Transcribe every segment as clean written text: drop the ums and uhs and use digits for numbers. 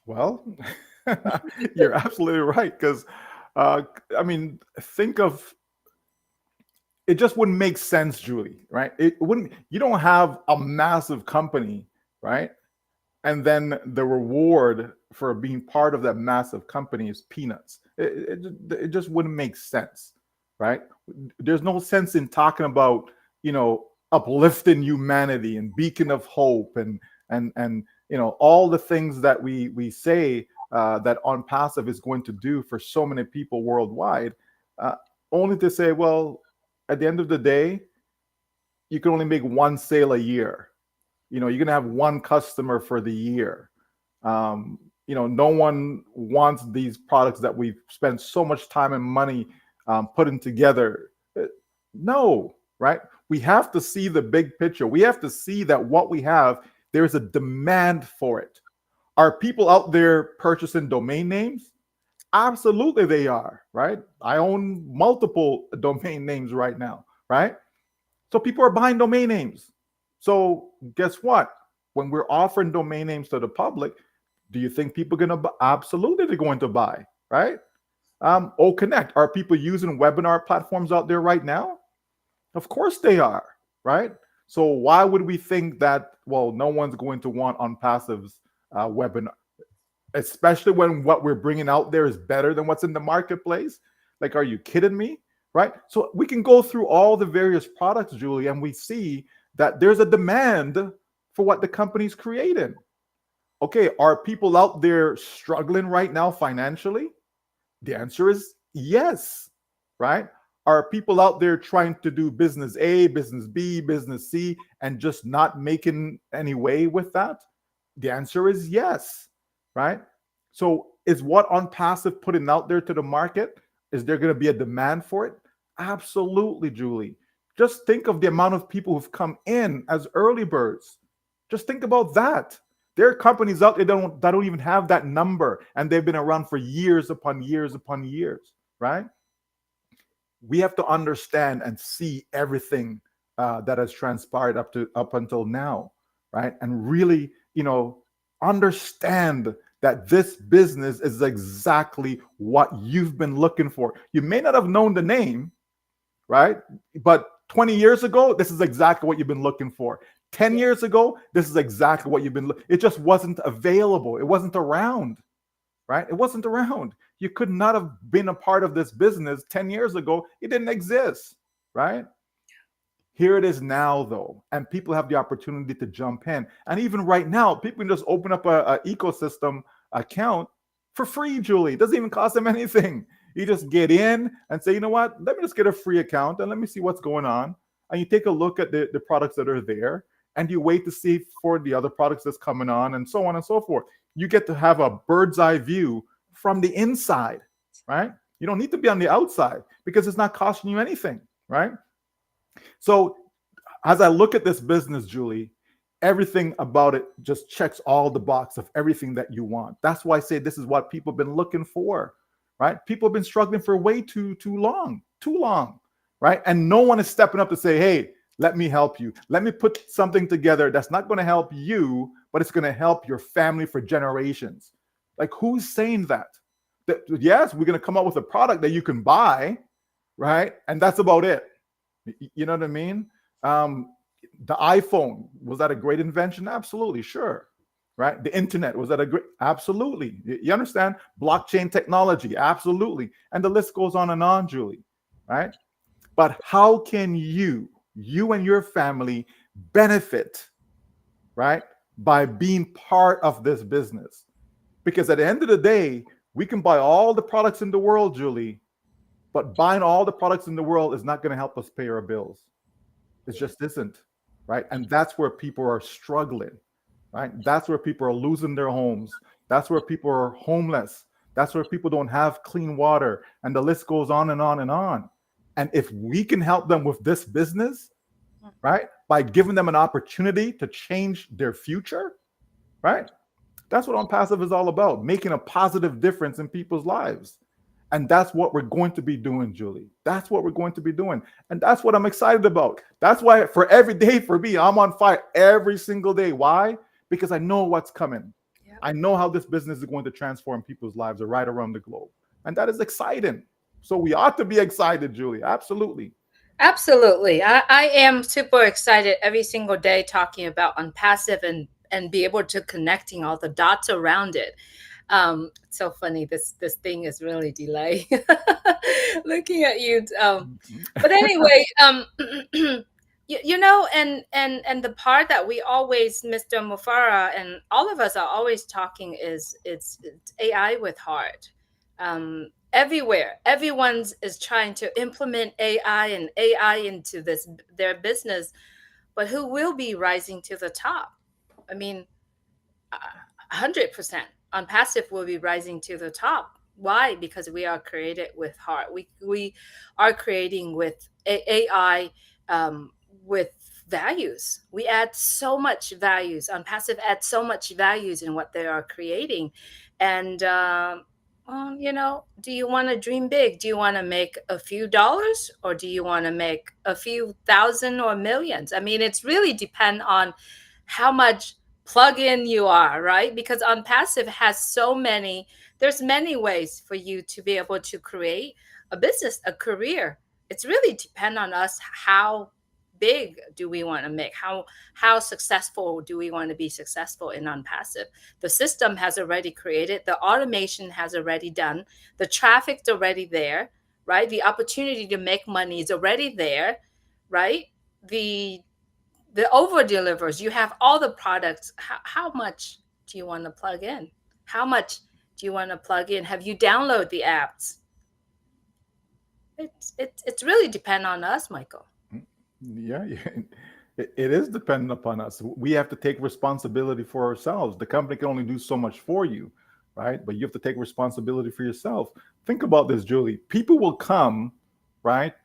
Well, you're absolutely right. Because, uh, I mean, think of it just wouldn't make sense, Julie, right? It wouldn't, you don't have a massive company, right? And then the reward for being part of that massive company is peanuts. It just wouldn't make sense, right? There's no sense in talking about, uplifting humanity and beacon of hope and all the things that we say that Onpassive is going to do for so many people worldwide, uh, only to say, well, at the end of the day, you can only make one sale a year. You're going to have one customer for the year. No one wants these products that we've spent so much time and money putting together. No, right? We have to see the big picture. We have to see that what we have, there's a demand for it. Are people out there purchasing domain names? Absolutely, they are, right? I own multiple domain names right now, right? So people are buying domain names. So guess what? When we're offering domain names to the public, do you think people are going to buy? Absolutely, they're going to buy, right? Connect. Are people using webinar platforms out there right now? Of course they are, right? So why would we think that, well, no one's going to want Onpassive's webinar, especially when what we're bringing out there is better than what's in the marketplace? Like, are you kidding me? Right? So we can go through all the various products, Julie, and we see that there's a demand for what the company's creating. Okay, are people out there struggling right now financially? The answer is yes, right? Are people out there trying to do business A, business B, business C, and just not making any way with that? The answer is yes, right? So is what Onpassive putting out there to the market? Is there going to be a demand for it? Absolutely, Julie. Just think of the amount of people who've come in as early birds. Just think about that. There are companies out there that don't even have that number, and they've been around for years upon years upon years, right? We have to understand and see everything that has transpired up until now, right? And really, understand that this business is exactly what you've been looking for. You may not have known the name, right? But 20 years ago, this is exactly what you've been looking for. 10 years ago, this is exactly what you've been it just wasn't available. It wasn't around, right? It wasn't around. You could not have been a part of this business 10 years ago. It didn't exist, right? Here it is now, though, and people have the opportunity to jump in. And even right now, people can just open up a ecosystem account for free, Julie. It doesn't even cost them anything. You just get in and say, you know what, let me just get a free account and let me see what's going on. And you take a look at the products that are there, and you wait to see for the other products that's coming on, and so on and so forth. You get to have a bird's eye view from the inside, right? You don't need to be on the outside because it's not costing you anything, right? So as I look at this business, Julie, everything about it just checks all the boxes of everything that you want. That's why I say this is what people have been looking for, right? People have been struggling for way too long, right? And no one is stepping up to say, hey, let me help you. Let me put something together that's not going to help you, but it's going to help your family for generations. Like, who's saying that? Yes, we're going to come up with a product that you can buy, right? And that's about it. You know what I mean? The iPhone, was that a great invention? Absolutely, sure. Right? The internet, was that a great? Absolutely. You understand? Blockchain technology, absolutely. And the list goes on and on, Julie, right? But how can you and your family benefit, right, by being part of this business? Because at the end of the day, we can buy all the products in the world, Julie, but buying all the products in the world is not going to help us pay our bills. It just isn't, right? And that's where people are struggling, right? That's where people are losing their homes. That's where people are homeless. That's where people don't have clean water. And the list goes on and on and on. And if we can help them with this business, right, by giving them an opportunity to change their future, right? That's what Onpassive is all about, making a positive difference in people's lives. And that's what we're going to be doing, Julie. That's what we're going to be doing. And that's what I'm excited about. That's why for every day for me, I'm on fire every single day. Why? Because I know what's coming. Yeah. I know how this business is going to transform people's lives right around the globe. And that is exciting. So we ought to be excited, Julie. Absolutely. Absolutely. I am super excited every single day talking about Onpassive and be able to connecting all the dots around it. It's so funny. This thing is really delayed. Looking at you. But anyway, you know, and the part that we always, Mr. Mufareh, and all of us are always talking is it's AI with heart. Everywhere, everyone's is trying to implement AI and AI into this their business, but who will be rising to the top? I mean, 100% Onpassive will be rising to the top. Why? Because we are created with heart. We are creating with AI, with values. We add so much values. Onpassive adds so much values in what they are creating, and well, you know, do you want to dream big? Do you want to make a few dollars, or do you want to make a few thousand or millions? I mean, it's really depend on how much plug-in you are, right? Because Onpassive has so many, there's many ways for you to be able to create a business, a career. It's really depend on us how big do we want to make, how successful do we want to be successful in Onpassive. The system has already created, the automation has already done, the traffic's already there, right? The opportunity to make money is already there, right? The over delivers, you have all the products. How much do you want to plug in? How much do you want to plug in? Have you download the apps? It's really depend on us, Michael. Yeah, it is dependent upon us. We have to take responsibility for ourselves. The company can only do so much for you, right? But you have to take responsibility for yourself. Think about this, Julie. People will come, right?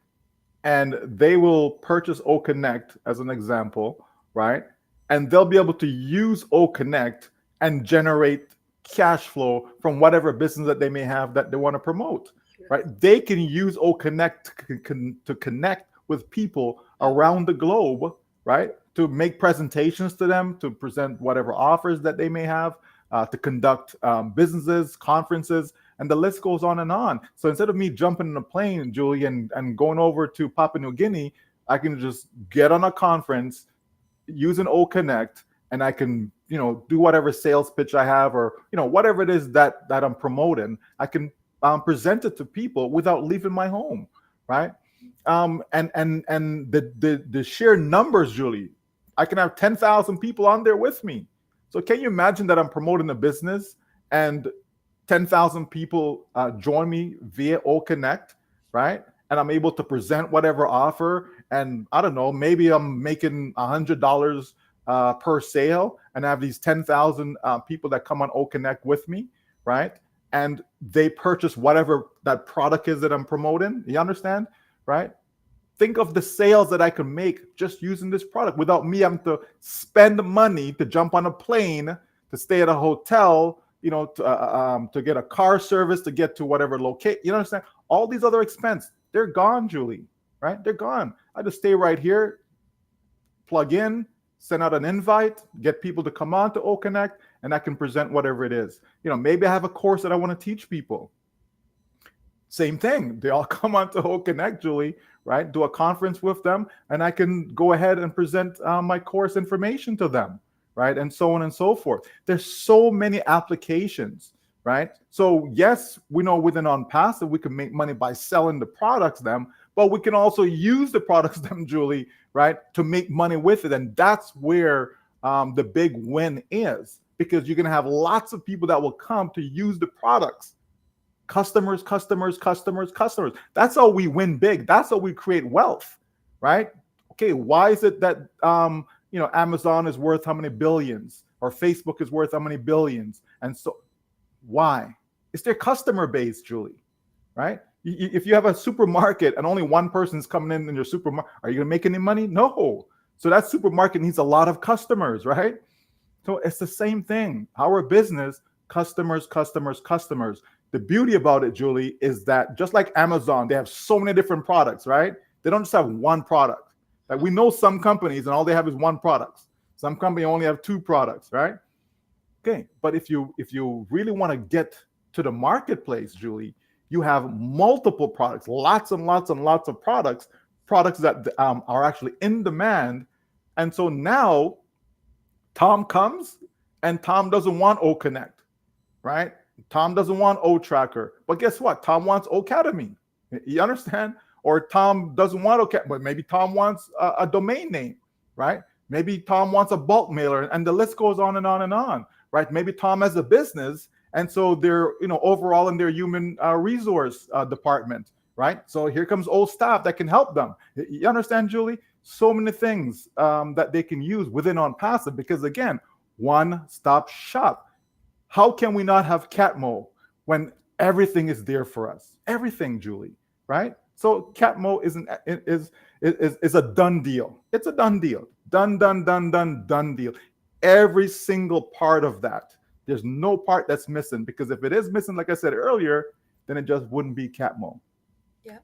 And they will purchase O Connect as an example, right? And they'll be able to use O Connect and generate cash flow from whatever business that they may have that they want to promote, right? They can use O Connect to connect with people around the globe, right? To make presentations to them, to present whatever offers that they may have, to conduct businesses, conferences, and the list goes on and on. So instead of me jumping in a plane, Julie, and going over to Papua New Guinea, I can just get on a conference, use an O Connect, and I can, do whatever sales pitch I have, or whatever it is that I'm promoting. I can present it to people without leaving my home, right? And the sheer numbers, Julie, I can have 10,000 people on there with me. So can you imagine that I'm promoting a business and 10,000 people join me via O Connect, right? And I'm able to present whatever offer. And I don't know, maybe I'm making $100 per sale, and I have these 10,000 people that come on O Connect with me, right? And they purchase whatever that product is that I'm promoting. You understand, right? Think of the sales that I can make just using this product without me having to spend money to jump on a plane, to stay at a hotel, to get a car service, to get to whatever location. You understand? All these other expenses, they're gone, Julie, right? They're gone. I just stay right here, plug in, send out an invite, get people to come on to O Connect, and I can present whatever it is. Maybe I have a course that I want to teach people. Same thing. They all come on to O Connect, Julie, right? Do a conference with them, and I can go ahead and present my course information to them, right? And so on and so forth. There's so many applications, right? So yes, we know within Onpassive, we can make money by selling the products them, but we can also use the products them, Julie, right? To make money with it. And that's where the big win is, because you're going to have lots of people that will come to use the products. Customers. That's how we win big. That's how we create wealth, right? Okay, why is it that Amazon is worth how many billions, or Facebook is worth how many billions? And so why? It's their customer base, Julie, right? If you have a supermarket and only one person's coming in your supermarket, are you going to make any money? No. So that supermarket needs a lot of customers, right? So it's the same thing. Our business, customers. The beauty about it, Julie, is that just like Amazon, they have so many different products, right? They don't just have one product. Like, we know some companies and all they have is one product. Some company only have two products, right? Okay, but if you really want to get to the marketplace, Julie, you have multiple products, lots and lots and lots of products that are actually in demand, and so now Tom comes and Tom doesn't want O Connect, right? Tom doesn't want O Tracker, but guess what? Tom wants O Academy. You understand? Or Tom doesn't want O, but maybe Tom wants a domain name, right? Maybe Tom wants a bulk mailer, and the list goes on and on and on, right? Maybe Tom has a business, and so they're overall in their human resource department, right? So here comes old staff that can help them. You understand, Julie? So many things that they can use within Onpassive because again, one-stop shop. How can we not have C.A.T.M.O when everything is there for us? Everything, Julie, right? So C.A.T.M.O is a done deal. It's a done deal. Done, done, done, done, done deal. Every single part of that. There's no part that's missing because if it is missing, like I said earlier, then it just wouldn't be C.A.T.M.O. Yeah.